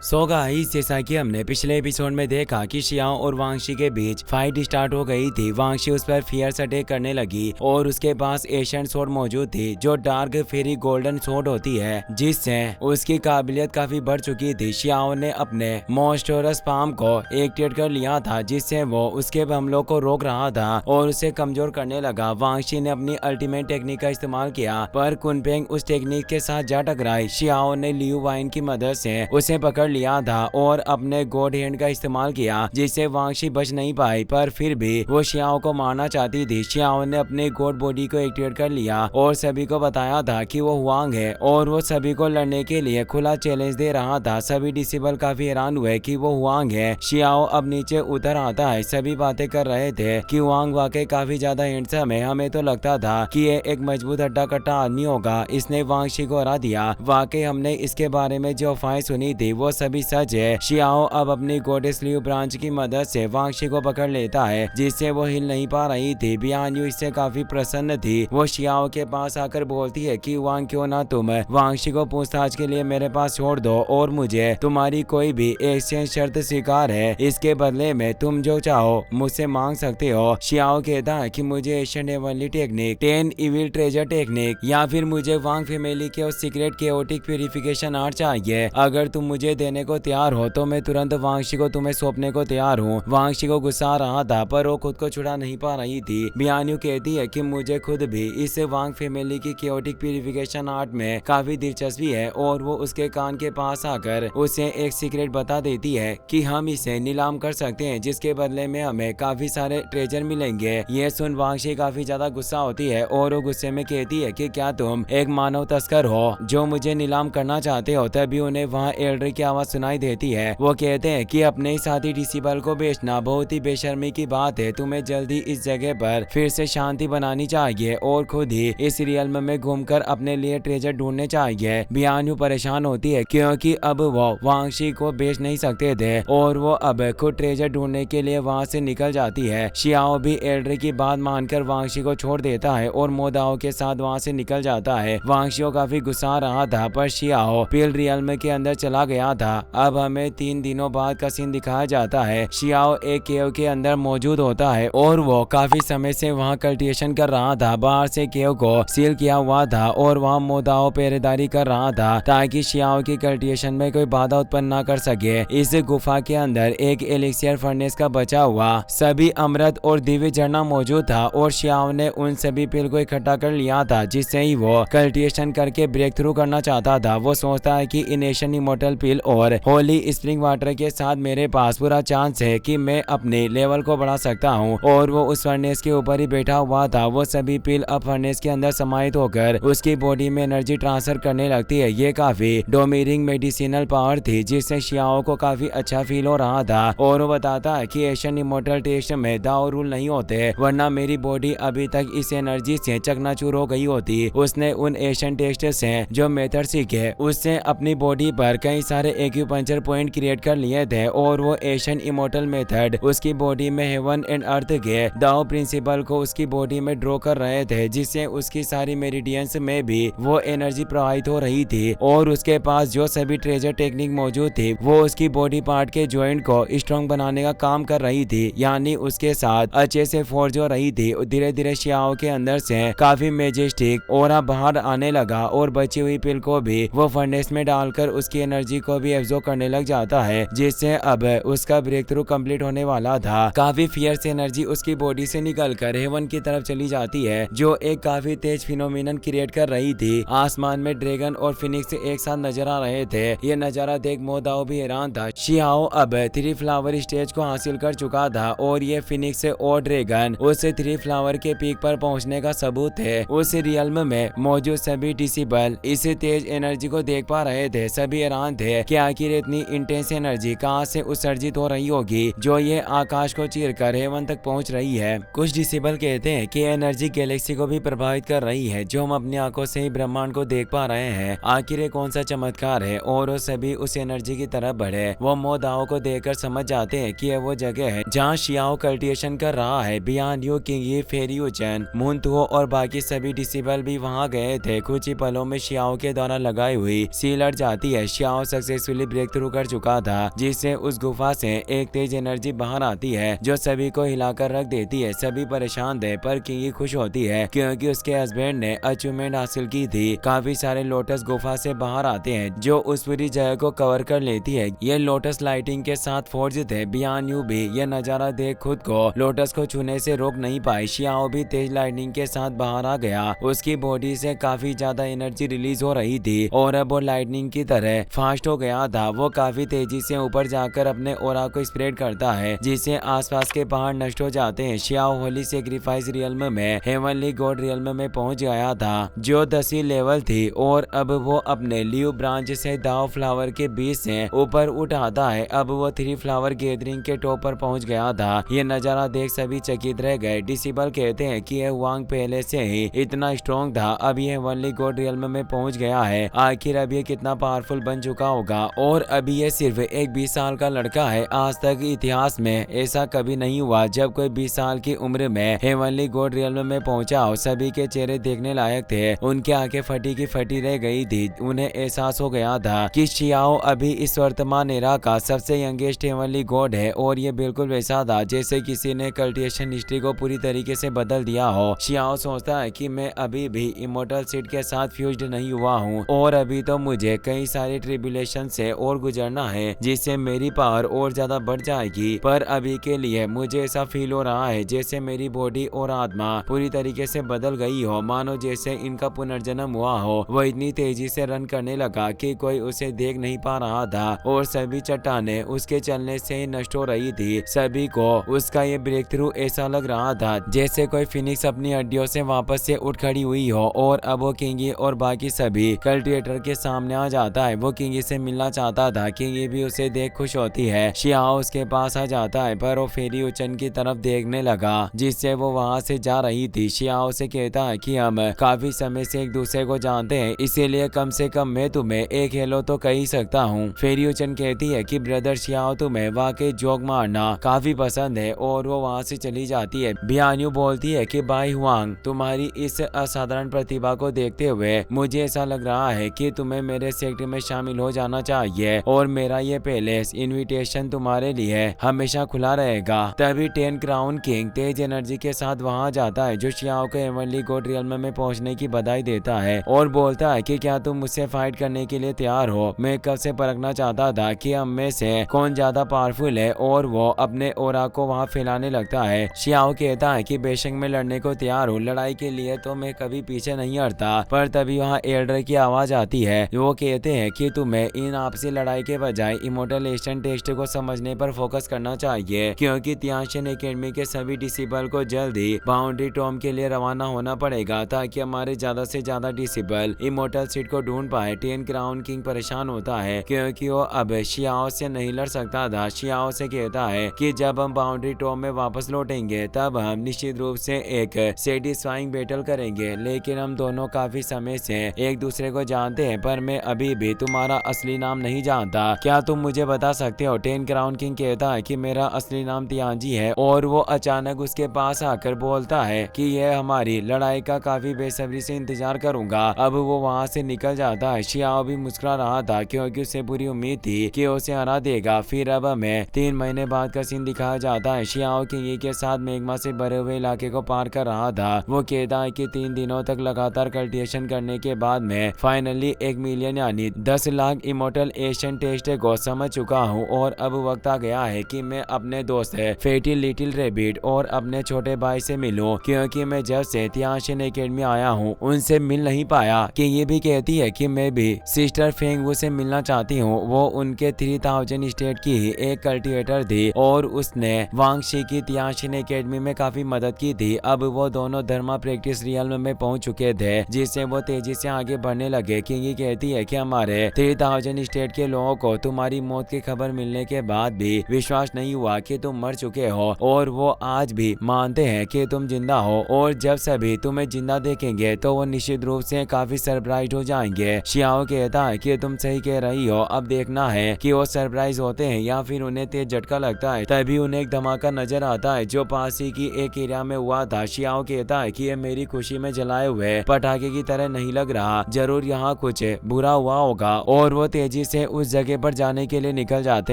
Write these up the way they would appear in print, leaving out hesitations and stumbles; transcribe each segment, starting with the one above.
So guys, जैसा कि हमने पिछले एपिसोड में देखा कि शियाओ और वांगशी के बीच फाइट स्टार्ट हो गई थी। वांगशी उस पर फियर्स अटैक करने लगी और उसके पास एशियन स्वॉर्ड मौजूद थी जो डार्क फेरी गोल्डन स्वॉर्ड होती है, जिससे उसकी काबिलियत काफी बढ़ चुकी थी। शियाओ ने अपने मॉन्स्टरस पाम को एक्टिवेट कर लिया था, जिससे वो उसके हमलों को रोक रहा था और उसे कमजोर करने लगा। वांगशी ने अपनी अल्टीमेट टेक्निक का इस्तेमाल किया, पर कुनफेंग उस टेक्निक के साथ जा टकराई। शियाओ ने लियू वाइन की मदद से उसे पकड़ लिया था और अपने गॉड हैंड का इस्तेमाल किया, जिससे वांगशी बच नहीं पाई, पर फिर भी वो शियाओ को मारना चाहती थी। शियाओ ने अपने गॉड बॉडी को एक्टिवेट कर लिया और सभी को बताया था कि वो हुआंग है और वो सभी को लड़ने के लिए खुला चैलेंज दे रहा था। सभी डिसेबल काफी हैरान हुए कि वो हुआंग है। शियाओ अब नीचे उतर आता है। सभी बातें कर रहे थे कि हुआंग वाकई काफी ज्यादा हैंडसम है। हमें तो लगता था कि ये एक मजबूत हड्डा कट्टा आदमी होगा, इसने वांगशी को हरा दिया। वाकई हमने इसके बारे में जो अफवाहें सुनी थी वो सभी सच है। शियाओ अब अपनी गॉडेस लियू ब्रांच की मदद से वांगशी को पकड़ लेता है, जिससे वो हिल नहीं पा रही थी। बियान्यू इससे काफी प्रसन्न थी। वो शियाओ के पास आकर बोलती है कि वांग, क्यों ना तुम वांगशी को पूछताछ के लिए मेरे पास छोड़ दो और मुझे तुम्हारी कोई भी एक्सचेंज शर्त स्वीकार है। इसके बदले में तुम जो चाहो मुझसे मांग सकते हो। शियाओ कहता है कि मुझे Asian Avonlea technique, 10 evil treasure technique, या फिर मुझे वांग फैमिली के उस सीक्रेट केओटिक प्यूरिफिकेशन आर्ट चाहिए। अगर तुम मुझे देने को तैयार हो तो मैं तुरंत वांगशी को तुम्हें सौंपने को तैयार हूँ। वांगशी को गुस्सा आ रहा था, पर वो खुद को छुड़ा नहीं पा रही थी। बियान्यू कहती है कि मुझे खुद भी इस वांग फैमिली की केओटिक प्यूरिफिकेशन आर्ट में काफी दिलचस्पी है, और वो उसके कान के पास आकर उसे एक सीक्रेट बता देती है कि हम इसे नीलाम कर सकते हैं, जिसके बदले में हमें काफी सारे ट्रेजर मिलेंगे। ये सुन वांगशी काफी ज्यादा गुस्सा होती है और वो गुस्से में कहती है कि क्या तुम एक मानव तस्कर हो जो मुझे नीलाम करना चाहते हो। तभी उन्हें वहाँ एल्डर की आवाज सुनाई देती है। वो कहते हैं कि अपने साथी डिसेबल को बेचना बहुत ही बेशर्मी की बात है। तुम्हें जल्दी इस जगह पर फिर से शांति बनानी चाहिए और खुद ही इस रियल्म में घूमकर अपने लिए ट्रेजर ढूंढने चाहिए। बियान्यू परेशान होती है क्योंकि अब वो वांगशी को बेच नहीं सकते थे और वो अब खुद ट्रेजर ढूंढने के लिए वहाँ से निकल जाती है। शियाओ भी एल्डर की बात मानकर वांगशी को छोड़ देता है और मोदाओ के साथ वहाँ से निकल जाता है। वांगशी को काफी गुस्सा आ रहा था, पर शियाओ पिल रियल्म के अंदर चला गया था। अब हमें 3 दिनों बाद का सीन दिखाया जाता है। शियाओ एक केव के अंदर मौजूद होता है और वो काफी समय से वहाँ कल्टिवेशन कर रहा था। बाहर से केव को सील किया हुआ था और वहाँ मोदाओ पहरेदारी कर रहा था ताकि शियाओ की कल्टिवेशन में कोई बाधा उत्पन्न न कर सके। इस गुफा के अंदर एक एलिक्सियर फर्नेस का बचा हुआ सभी अमृत और दिव्य झरना मौजूद था और शियाओ ने उन सभी पिल को इकट्ठा कर लिया था, जिससे ही वो कल्टिवेशन करके ब्रेक थ्रू करना चाहता था। वो सोचता है कि इनेशन इमोर्टल पिल और होली स्प्रिंग वाटर के साथ मेरे पास पूरा चांस है कि मैं अपने लेवल को बढ़ा सकता हूँ, और वो उस फर्नेस के ऊपर ही बैठा हुआ था। वो सभी पिल अब फर्नेस के अंदर समाहित होकर उसकी बॉडी में एनर्जी ट्रांसफर करने लगती है। ये काफी डोमिनिंग मेडिसिनल पावर थी, जिससे शियाओ को काफी अच्छा फील हो रहा था और वो बताता है कि एशियन इमोर्टल टेस्ट में दाव रूल नहीं होते, वरना मेरी बॉडी अभी तक इस एनर्जी से चकनाचूर हो गई होती। उसने उन एशियन टेस्ट से जो मेथड सीखे उससे अपनी बॉडी पर कई सारे एक्यूपंक्चर पॉइंट क्रिएट कर लिए थे, और वो एशियन इमोर्टल मेथड उसकी बॉडी में हेवन एंड अर्थ के दाव प्रिंसिपल को उसकी बॉडी में ड्रॉ कर रहे थे, जिससे उसकी सारी मेरिडियंस में भी वो एनर्जी प्रवाहित हो रही थी। और उसके पास जो सभी ट्रेजर टेक्निक मौजूद थी वो उसकी बॉडी पार्ट के जॉइंट को स्ट्रॉन्ग बनाने का काम कर रही थी, यानी उसके साथ अच्छे से फोर्ज हो रही थी। धीरे धीरे शियाओ के अंदर से काफी मेजेस्टिक ऑरा बाहर आने लगा और बची हुई पिल को भी वो फर्नेस में डालकर उसकी एनर्जी को भी एब्जॉर्ब करने लग जाता है, जिससे अब उसका ब्रेक थ्रू कंप्लीट होने वाला था। काफी फियर्स एनर्जी उसकी बॉडी से निकलकर हेवन की तरफ चली जाती है, जो एक काफी तेज फिनोमिनन क्रिएट कर रही थी। आसमान में ड्रैगन और फिनिक्स एक साथ नजर आ रहे थे। ये नजारा देख मोदाओ भी हैरान था। शियाओ अब 3 फ्लावर स्टेज को हासिल कर चुका था और ये फिनिक्स और ड्रैगन उस 3 फ्लावर के पीक पर पहुंचने का सबूत है। उस रियल्म में मौजूद सभी डिसेबल इस तेज एनर्जी को देख पा रहे थे। सभी हैरान थे कि आखिर इतनी इंटेंस एनर्जी कहां से उत्सर्जित हो रही होगी जो ये आकाश को चीरकर हेवन तक पहुंच रही है। कुछ डिसेबल कहते हैं कि एनर्जी गैलेक्सी को भी प्रभावित कर रही है, जो हम अपनी आंखों से ही ब्रह्मांड को देख पा रहे हैं। आखिर ये कौन सा चमत्कार है, और वो सभी उस एनर्जी की तरफ बढ़े। वो मोदाओ को देखकर समझ जाते हैं कि यह वो जगह है जहाँ शियाओ कल्टिवेशन कर रहा है। बियान्यू, किंगी, फेरियूचन, मुनतुओ और बाकी सभी डिसेबल भी वहाँ गए थे। कुछ ही पलों में शियाओ के द्वारा लगाई हुई सील हट जाती है। Xiao successful successfully break through कर चुका था, जिससे उस गुफा से एक तेज एनर्जी बाहर आती है जो सभी को हिलाकर रख देती है। सभी परेशान थे पर किंगी खुश होती है क्योंकि उसके हस्बैंड ने अचीवमेंट हासिल की थी। काफी सारे लोटस गुफा से बाहर आते हैं जो उस पूरी जगह को कवर कर लेती है। ये लोटस लाइटिंग के साथ फोर्ज थे। बियान यू भी यह नजारा देख खुद को लोटस को छूने से रोक नहीं पाई। शियाओ भी तेज लाइटिंग के साथ बाहर आ गया। उसकी बॉडी से काफी ज्यादा एनर्जी रिलीज हो रही थी और अब वो लाइटनिंग की तरह फास्ट हो गया था। वो काफी तेजी से ऊपर जाकर अपने ओरा को स्प्रेड करता है जिससे आसपास के पहाड़ नष्ट हो जाते हैं। शियाओ होली सेक्रीफाइस रियल्म में हेवनली गॉड रियल्म में पहुंच गया था जो 10वीं लेवल थी और अब वो अपने लीव ब्रांच से दाव फ्लावर के बीच से ऊपर उठाता है। अब वो 3 फ्लावर गैदरिंग के टॉप पर पहुंच गया था। ये नजारा देख सभी चकित रह गए। डिसिबल कहते हैं कि यह वांग पहले से ही इतना स्ट्रॉन्ग था, अब ये हेवनली गॉड रियल्म में पहुंच गया है। आखिर अब ये कितना पावरफुल बन चुका होगा। और अभी ये सिर्फ एक 20 साल का लड़का है। आज तक इतिहास में ऐसा कभी नहीं हुआ जब कोई 20 साल की उम्र में हेवनली गॉड रियल्म में पहुंचा हो। सभी के चेहरे देखने लायक थे। उनके आंखें फटी की फटी रह गई थी। उन्हें एहसास हो गया था कि शियाओ अभी इस वर्तमान एरा का सबसे यंगेस्ट हेवनली गॉड है और ये बिल्कुल वैसा था जैसे किसी ने कल्टिवेशन हिस्ट्री को पूरी तरीके से बदल दिया हो। शियाओ सोचता है कि मैं अभी भी इमोर्टल सीड के साथ फ्यूज्ड नहीं हुआ हूँ और अभी तो मुझे कई सारी ट्रिब्यूलेशन से और गुजरना है जिससे मेरी पावर और ज्यादा बढ़ जाएगी। पर अभी के लिए मुझे ऐसा फील हो रहा है जैसे मेरी बॉडी और आत्मा पूरी तरीके से बदल गई हो, मानो जैसे इनका पुनर्जन्म हुआ हो। वो इतनी तेजी से रन करने लगा कि कोई उसे देख नहीं पा रहा था और सभी चट्टानें उसके चलने से ही नष्ट हो रही थी। सभी को उसका ये ब्रेक थ्रू ऐसा लग रहा था जैसे कोई फिनिक्स अपनी हड्डियों से वापस से उठ खड़ी हुई हो। और अब वो किंगी और बाकी सभी कल्टिवेटर के सामने आ जाता है। वो किंगी से मिलना चाहता था। किंगी भी उसे देख खुश होती है। शियाओ उसके पास आ जाता है पर वो फेरी उचन की तरफ देखने लगा जिससे वो वहां से जा रही थी। शियाओ से कहता है कि हम काफी समय से एक दूसरे को जानते हैं, इसीलिए कम से कम मैं तुम्हें एक हेलो तो कह ही सकता हूँ। फेरी उचन कहती है कि ब्रदर शियाओ तुम्हें वाकई जोक मारना काफी पसंद है और वो वहाँ से चली जाती है। बियान्यू बोलती है कि भाई हुआंग, तुम्हारी इस असाधारण प्रतिभा को देखते हुए मुझे ऐसा लग रहा है कि तुम्हें मेरे सेक्टर में शामिल हो जाना चाहिए और मेरा ये पैलेस इनविटेशन तुम्हारे लिए हमेशा खुला रहेगा। तभी 10 क्राउन किंग तेज एनर्जी के साथ वहां जाता है जो शियाओ को हेवनली गॉड रियल्म में पहुंचने की बधाई देता है और बोलता है कि क्या तुम मुझसे फाइट करने के लिए तैयार हो। मैं कब से परखना चाहता था कि हम में से कौन ज्यादा पावरफुल है और वो अपने ओरा को वहां फैलाने लगता है। शियाओ कहता है कि बेशक मैं लड़ने को तैयार हूँ, लड़ाई के लिए तो मैं कभी पीछे नहीं हटता। पर तभी वहाँ एल्डर की आवाज आती है। वो कहते हैं कि तुम्हें इन आपसी लड़ाई के बजाय इमोर्टल एशियन टेस्ट को समझने पर फोकस करना चाहिए क्योंकि तियांशिन एकेडमी के सभी डिसिबल को जल्द ही बाउंड्री टॉम के लिए रवाना होना पड़ेगा ताकि हमारे ज्यादा से ज्यादा डिसिबल इमोर्टल सीट को ढूंढ पाए। 10 क्राउन किंग परेशान होता है क्योंकि वो अब शियाओ से नहीं लड़ सकता था। शियाओ से कहता है कि जब हम बाउंड्री टॉम में वापस लौटेंगे तब हम निश्चित रूप से एक सेटिस्फाइंग बैटल करेंगे, लेकिन हम दोनों काफी समय से एक दूसरे को जानते हैं पर मैं अभी भी तुम्हारा असली नाम नहीं जानता। क्या तुम मुझे बता सकते हो? 10 क्राउन किंग कहता है कि मेरा असली नाम तियांजी है और वो अचानक उसके पास आकर बोलता है कि यह हमारी लड़ाई का काफी बेसब्री से इंतजार करूंगा। अब वो वहाँ से निकल जाता है। शियाओ भी मुस्कुरा रहा था क्योंकि उसे पूरी उम्मीद थी कि उसे हरा देगा। फिर अब हमें 3 महीने बाद का सीन दिखाया जाता है। शियाओ किंगी के साथ मेग्मा से भरे हुए इलाके को पार कर रहा था। वो कहता है कि 3 दिनों तक लगातार कल्टिवेशन करने के बाद मैं फाइनली 1 मिलियन यानी 10 लाख इमोर्टल एशियन टेस्ट को समझ चुका हूँ और अब वक्त आ गया है कि मैं अपने दोस्त फेटी लिटिल रेबिट और अपने छोटे भाई से मिलूं क्योंकि मैं जब से तियांशिन एकेडमी आया हूँ उनसे मिल नहीं पाया। कि ये भी कहती है कि मैं भी सिस्टर फेंगवू से मिलना चाहती हूँ। वो उनके 3000 स्टेट की ही एक कल्टिवेटर थी और उसने वांगशी की तियांशिन एकेडमी में काफी मदद की थी। अब वो दोनों धर्मा प्रैक्टिस रियल्म में पहुंच चुके थे जिससे वो तेजी से आगे बढ़ने लगे। किंगी कहती है कि हमारे 3000 स्टेट के लोगों को तुम्हारी मौत की खबर मिलने के बाद भी विश्वास नहीं हुआ कि तुम मर चुके हो और वो आज भी मानते हैं कि तुम जिंदा हो और जब सभी तुम्हें जिंदा देखेंगे तो वो निश्चित रूप से काफी सरप्राइज हो जाएंगे। शियाओ कहता है कि तुम सही कह रही हो, अब देखना है कि वो सरप्राइज होते हैं या फिर उन्हें तेज झटका लगता है। तभी उन्हें एक धमाका नजर आता है जो पास ही की एक एरिया में हुआ था। शियाओ कहता है कि ये मेरी खुशी में जलाए हुए पटाखे की तरह नहीं लग रहा, जरूर यहाँ कुछ बुरा हुआ होगा और वो तेजी तेजी से उस जगह पर जाने के लिए निकल जाते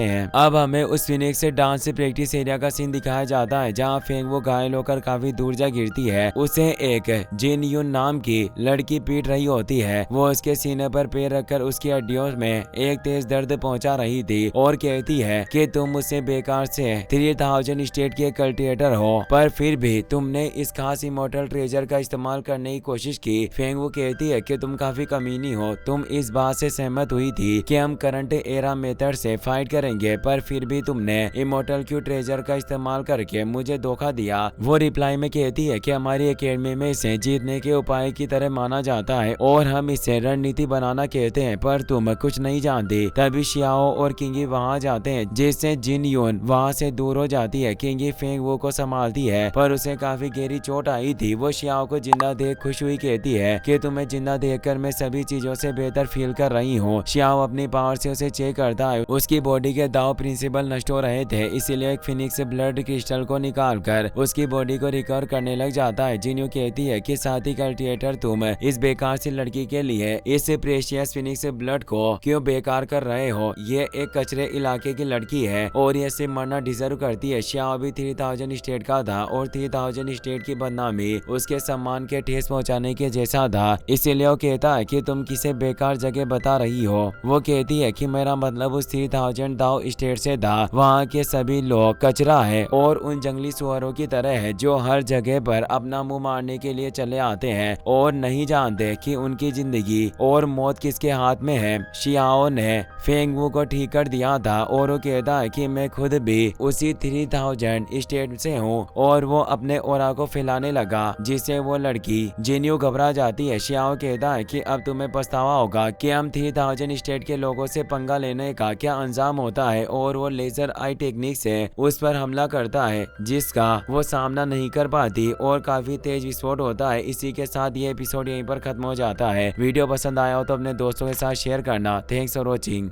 हैं। अब हमें उस फिनिक्स से डांस प्रैक्टिस एरिया का सीन दिखाया जाता है जहाँ फेंग वो घायल होकर काफी दूर जा गिरती है। उसे एक जिन यून नाम की लड़की पीट रही होती है। वो उसके सीने पर पैर रखकर उसकी हड्डियों में एक तेज दर्द पहुंचा रही थी और कहती है कि तुम मुझसे बेकार से 3000 स्टेट के कल्टिवेटर हो, पर फिर भी तुमने इस खास इमोर्टल ट्रेजर का इस्तेमाल करने की कोशिश की। फेंग वो कहती है कि तुम काफी कमीनी हो। तुम इस बात से सहमत हुई थी कि हम करंट एरा मेथड से फाइट करेंगे, पर फिर भी तुमने इमोर्टल क्यू ट्रेजर का इस्तेमाल करके मुझे धोखा दिया। वो रिप्लाई में कहती है कि हमारी एकेडमी में इसे जीतने के उपाय की तरह माना जाता है और हम इसे रणनीति बनाना कहते हैं, पर तुम कुछ नहीं जानती। तभी शियाओ और किंगी वहाँ जाते हैं, जिससे जिन यून वहाँ से दूर हो जाती है। किंगी फेंग वो को संभालती है, पर उसे काफी गहरी चोट आई थी। वो शियाओ को जिंदा देख खुश हुई कहती है कि तुम्हें जिंदा देखकर मैं सभी चीजों से बेहतर फील कर रही हूँ। शियाओ अपनी पावर से उसे चेक करता है। उसकी बॉडी के दाव प्रिंसिपल नष्ट हो रहे थे, इसीलिए एक फिनिक्स ब्लड क्रिस्टल को निकालकर उसकी बॉडी को रिकवर करने लग जाता है। जिन्यू कहती है कि साथी कल्टिवेटर तुम इस बेकार सी लड़की के लिए इस प्रेशियस फिनिक्स ब्लड को क्यों बेकार कर रहे हो? ये एक कचरे इलाके की लड़की है और ये सिर्फ मरना डिजर्व करती है। शियाओ भी 3000 स्टेट का था और 3000 स्टेट की बदनामी उसके सम्मान के ठेस पहुंचाने के जैसा था, इसीलिए वो कहता है कि तुम किसे बेकार जगह बता रही हो। वो कहती है कि मेरा मतलब उस 3000 दाव स्टेट से था। वहाँ के सभी लोग कचरा है और उन जंगली सुअरों की तरह है जो हर जगह पर अपना मुंह मारने के लिए चले आते हैं और नहीं जानते कि उनकी जिंदगी और मौत किसके हाथ में है। शियाओ ने फेंग वू को ठीक कर दिया था और वो कहता है कि मैं खुद भी उसी 3000 स्टेट से हूँ और वो अपने ओरा को फैलाने लगा, जिससे वो लड़की जिन्यू घबरा जाती है। शियाओ कहता है कि अब तुम्हें पछतावा होगा कि हम 3000 स्टेट के लोगों से पंगा लेने का क्या अंजाम होता है, और वो लेजर आई टेक्निक से उस पर हमला करता है जिसका वो सामना नहीं कर पाती और काफी तेज विस्फोट होता है। इसी के साथ ये एपिसोड यहीं पर खत्म हो जाता है। वीडियो पसंद आया हो तो अपने दोस्तों के साथ शेयर करना। Thanks for watching.